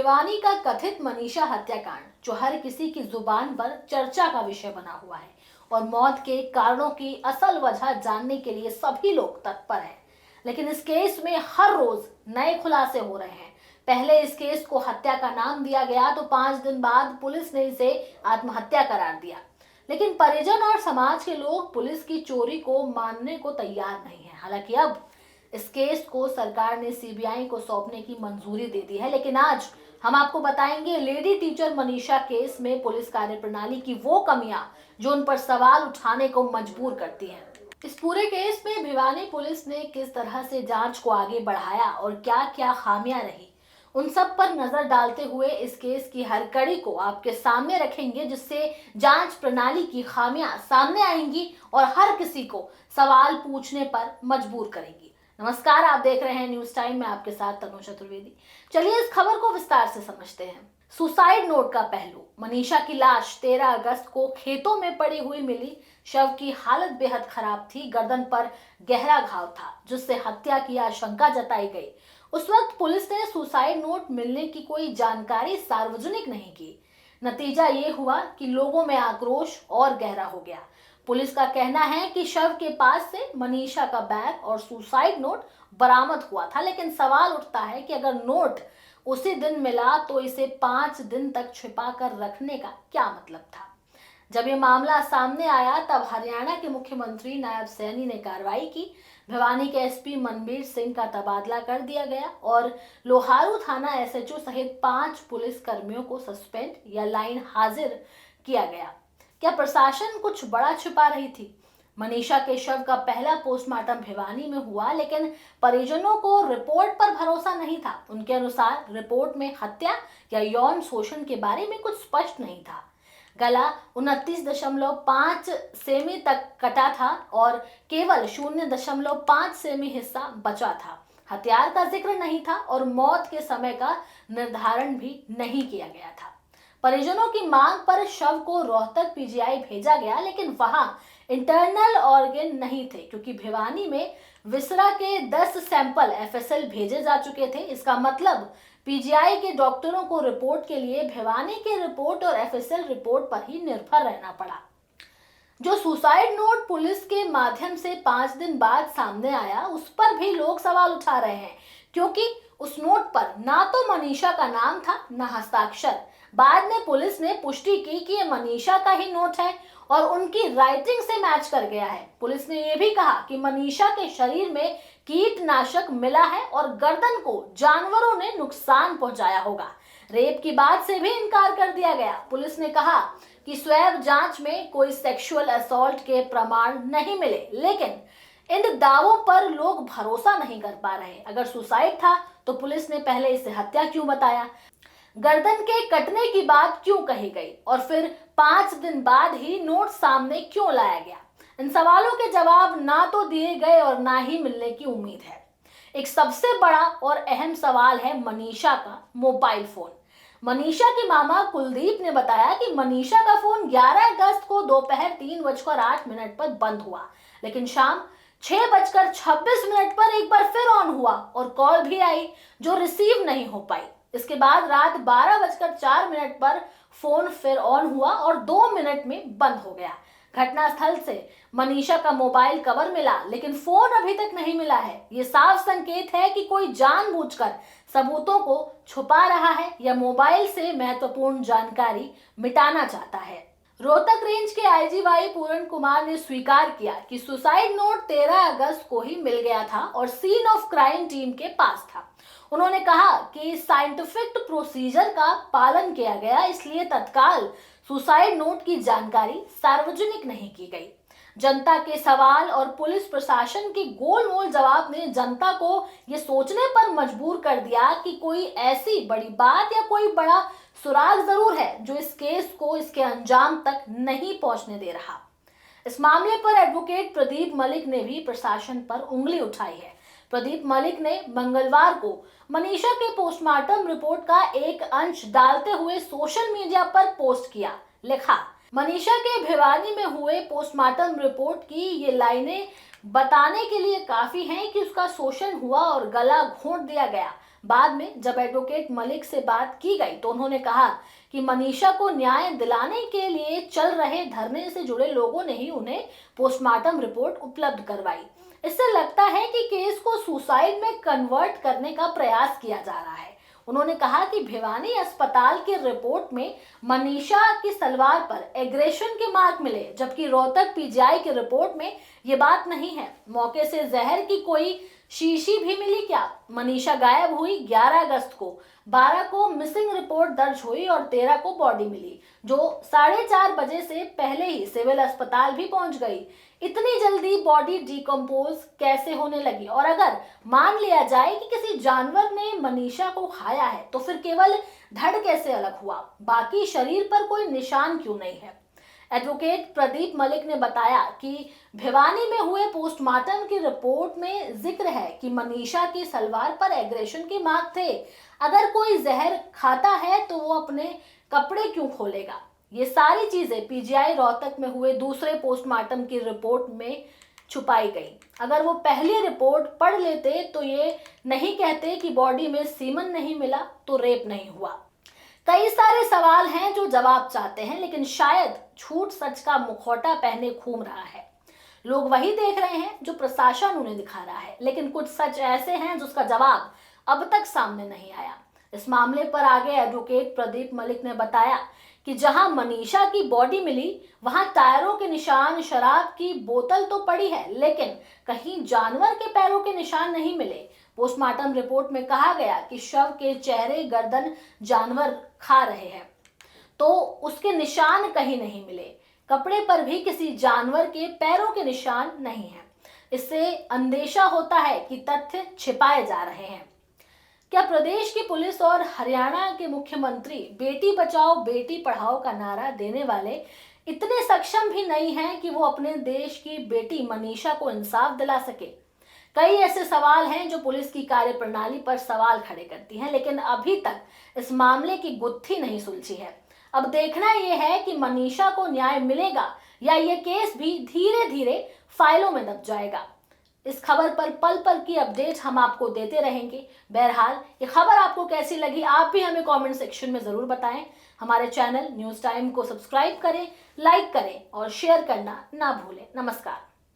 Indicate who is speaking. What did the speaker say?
Speaker 1: भिवानी का कथित मनीषा हत्याकांड जो हर किसी की जुबान पर चर्चा का विषय बना हुआ है और मौत के कारणों की असल वजह जानने के लिए सभी लोग तत्पर हैं। लेकिन इस केस में हर रोज नए खुलासे हो रहे हैं। पहले इस केस को हत्या का नाम दिया गया तो 5 दिन बाद पुलिस ने इसे आत्महत्या करार दिया। लेकिन परिजन और समाज के लोग पुलिस की चोरी को मानने को तैयार नहीं है। हालांकि अब इस केस को सरकार ने सीबीआई को सौंपने की मंजूरी दे दी है, लेकिन आज हम आपको बताएंगे लेडी टीचर मनीषा केस में पुलिस कार्यप्रणाली की वो कमियां जो उन पर सवाल उठाने को मजबूर करती हैं। इस पूरे केस में भिवानी पुलिस ने किस तरह से जांच को आगे बढ़ाया और क्या क्या खामियां रही, उन सब पर नजर डालते हुए इस केस की हर कड़ी को आपके सामने रखेंगे, जिससे जांच प्रणाली की खामियां सामने आएंगी और हर किसी को सवाल पूछने पर मजबूर करेंगी। नमस्कार, आप देख रहे हैं न्यूज टाइम में, आपके साथ तनु चतुर्वेदी। चलिए इस खबर को विस्तार से समझते हैं। सुसाइड नोट का पहलू। मनीषा की लाश 13 अगस्त को खेतों में पड़ी हुई मिली। शव की हालत बेहद खराब थी। गर्दन पर गहरा घाव था जिससे हत्या की आशंका जताई गई। उस वक्त पुलिस ने सुसाइड नोट मिलने की कोई जानकारी सार्वजनिक नहीं की। नतीजा ये हुआ कि लोगों में आक्रोश और गहरा हो गया। पुलिस का कहना है कि शव के पास से मनीषा का बैग और सुसाइड नोट बरामद हुआ था, लेकिन सवाल उठता है कि अगर नोट उसी दिन मिला तो इसे 5 दिन तक छिपा कर रखने का क्या मतलब था। जब ये मामला सामने आया तब हरियाणा के मुख्यमंत्री नायब सैनी ने कार्रवाई की। भिवानी के एसपी मनबीर सिंह का तबादला कर दिया गया और लोहारू थाना एसएचओ सहित 5 पुलिस कर्मियों को सस्पेंड या लाइन हाजिर किया गया। क्या प्रशासन कुछ बड़ा छुपा रही थी? मनीषा के शव का पहला पोस्टमार्टम भिवानी में हुआ, लेकिन परिजनों को रिपोर्ट पर भरोसा नहीं था। उनके अनुसार रिपोर्ट में हत्या या यौन शोषण के बारे में कुछ स्पष्ट नहीं था। गला 29.5 सेमी तक कटा था और केवल 0.5 सेमी हिस्सा बचा था। हथियार का जिक्र नहीं था और मौत के समय का निर्धारण भी नहीं किया गया था। परिजनों की मांग पर शव को रोहतक पीजीआई भेजा गया, लेकिन वहां इंटरनल ऑर्गन नहीं थे क्योंकि भिवानी में विसरा के 10 सैंपल एफएसएल भेजे जा चुके थे। इसका मतलब पीजीआई के डॉक्टरों को रिपोर्ट के लिए भिवानी के रिपोर्ट और एफएसएल रिपोर्ट पर ही निर्भर रहना पड़ा। जो सुसाइड नोट पुलिस के माध्यम से 5 दिन बाद सामने आया, उस पर भी लोग सवाल उठा रहे हैं, क्योंकि उस नोट पर ना तो मनीषा का नाम था ना हस्ताक्षर। बाद में पुलिस ने पुष्टि की कि ये मनीषा का ही नोट है और उनकी राइटिंग से मैच कर गया है। पुलिस ने यह भी कहा कि मनीषा के शरीर में कीटनाशक मिला है और गर्दन को जानवरों ने नुकसान पहुंचाया होगा। रेप की बात से भी इनकार कर दिया गया। पुलिस ने कहा कि स्वैब जांच में कोई सेक्सुअल असॉल्ट के प्रमाण नहीं मिले, लेकिन इन दावों पर लोग भरोसा नहीं कर पा रहे। अगर सुसाइड था तो पुलिस ने पहले इसे हत्या क्यों बताया? गर्दन के कटने की बात क्यों कही गई और फिर 5 दिन बाद ही नोट सामने क्यों लाया गया? इन सवालों के जवाब ना तो दिए गए और ना ही मिलने की उम्मीद है। एक सबसे बड़ा और अहम सवाल है मनीषा का मोबाइल फोन। मनीषा के मामा कुलदीप ने बताया कि मनीषा का फोन 11 अगस्त को दोपहर 3:08 पर बंद हुआ, लेकिन शाम 6:26 पर एक बार फिर ऑन हुआ और कॉल भी आई जो रिसीव नहीं हो पाई। इसके बाद रात 12:04 पर फोन फिर ऑन हुआ और 2 मिनट में बंद हो गया। घटनास्थल से मनीषा का मोबाइल कवर मिला, लेकिन फोन अभी तक नहीं मिला है। ये साफ संकेत है कि कोई जानबूझकर सबूतों को छुपा रहा है या मोबाइल से महत्वपूर्ण जानकारी मिटाना चाहता है। रोहतक रेंज के आईजी वाई पूरण कुमार ने स्वीकार किया कि सुसाइड नोट 13 अगस्त को ही मिल गया था और सीन ऑफ क्राइम टीम के पास था। उन्होंने कहा कि साइंटिफिक प्रोसीजर का पालन किया गया, इसलिए तत्काल सुसाइड नोट की जानकारी सार्वजनिक नहीं की गई। जनता के सवाल और पुलिस प्रशासन के गोलमोल जवाब ने जनता को ये सोचने पर मजबूर कर दिया कि कोई ऐसी बड़ी बात या कोई बड़ा सुराग जरूर है जो इस केस को इसके अंजाम तक नहीं पहुंचने दे रहा। इस मामले पर एडवोकेट प्रदीप मलिक ने भी प्रशासन पर उंगली उठाई है। प्रदीप मलिक ने मंगलवार को मनीषा के पोस्टमार्टम रिपोर्ट का एक अंश डालते हुए सोशल मीडिया पर पोस्ट किया। लिखा, मनीषा के भिवानी में हुए पोस्टमार्टम रिपोर्ट की ये लाइनें बताने के लिए काफी हैं कि उसका शोषण हुआ और गला घोंट दिया गया। बाद में जब एडवोकेट मलिक से बात की गई तो उन्होंने कहा कि मनीषा को न्याय दिलाने के लिए चल रहे धरने से जुड़े लोगों ने ही उन्हें पोस्टमार्टम रिपोर्ट उपलब्ध करवाई। इससे लगता है कि केस को सुसाइड में कन्वर्ट करने का प्रयास किया जा रहा है। उन्होंने कहा कि भिवानी अस्पताल की रिपोर्ट में मनीषा की सलवार पर एग्रेशन के मार्क मिले, जबकि रोहतक पीजीआई की रिपोर्ट में ये बात नहीं है। मौके से जहर की कोई शीशी भी मिली क्या? मनीषा गायब हुई 11 अगस्त को, 12 को मिसिंग रिपोर्ट दर्ज हुई और 13 को बॉडी मिली, जो 4:30 बजे से पहले ही सिविल अस्पताल भी पहुंच गई। इतनी जल्दी बॉडी डिकम्पोज कैसे होने लगी? और अगर मान लिया जाए कि किसी जानवर ने मनीषा को खाया है तो फिर केवल धड़ कैसे अलग हुआ? बाकी शरीर पर कोई निशान क्यों नहीं है? एडवोकेट प्रदीप मलिक ने बताया कि भिवानी में हुए पोस्टमार्टम की रिपोर्ट में जिक्र है कि मनीषा की सलवार पर एग्रेशन के मार्क थे। अगर कोई जहर खाता है तो वो अपने कपड़े क्यों खोलेगा? ये सारी चीजें पीजीआई रोहतक में हुए दूसरे पोस्टमार्टम की रिपोर्ट में छुपाई गई। अगर वो पहली रिपोर्ट पढ़ लेते तो ये नहीं कहते कि बॉडी में सीमन नहीं मिला तो रेप नहीं हुआ। कई सारे सवाल हैं जो जवाब चाहते हैं, लेकिन शायद झूठ सच का मुखौटा पहने घूम रहा है। लोग वही देख रहे हैं जो प्रशासन उन्हें दिखा रहा है, लेकिन कुछ सच ऐसे हैं जिसका जवाब अब तक सामने नहीं आया। इस मामले पर आगे एडवोकेट प्रदीप मलिक ने बताया कि जहां मनीषा की बॉडी मिली वहां टायरों के निशान, शराब की बोतल तो पड़ी है, लेकिन कहीं जानवर के पैरों के निशान नहीं मिले। पोस्टमार्टम रिपोर्ट में कहा गया कि शव के चेहरे, गर्दन जानवर खा रहे हैं, तो उसके निशान कहीं नहीं मिले। कपड़े पर भी किसी जानवर के पैरों के निशान नहीं हैं। इससे अंदेशा होता है कि तथ्य छिपाए जा रहे हैं। क्या प्रदेश की पुलिस और हरियाणा के मुख्यमंत्री बेटी बचाओ बेटी पढ़ाओ का नारा देने वाले इतने सक्षम भी नहीं हैं कि वो अपने देश की बेटी मनीषा को इंसाफ दिला सके? कई ऐसे सवाल हैं जो पुलिस की कार्यप्रणाली पर सवाल खड़े करती हैं, लेकिन अभी तक इस मामले की गुत्थी नहीं सुलझी है। अब देखना यह है कि मनीषा को न्याय मिलेगा या ये केस भी धीरे धीरे फाइलों में दब जाएगा। इस खबर पर पल पल की अपडेट हम आपको देते रहेंगे। बहरहाल ये खबर आपको कैसी लगी आप भी हमें कमेंट सेक्शन में जरूर बताएं। हमारे चैनल न्यूज टाइम को सब्सक्राइब करें, लाइक करें और शेयर करना ना भूलें। नमस्कार।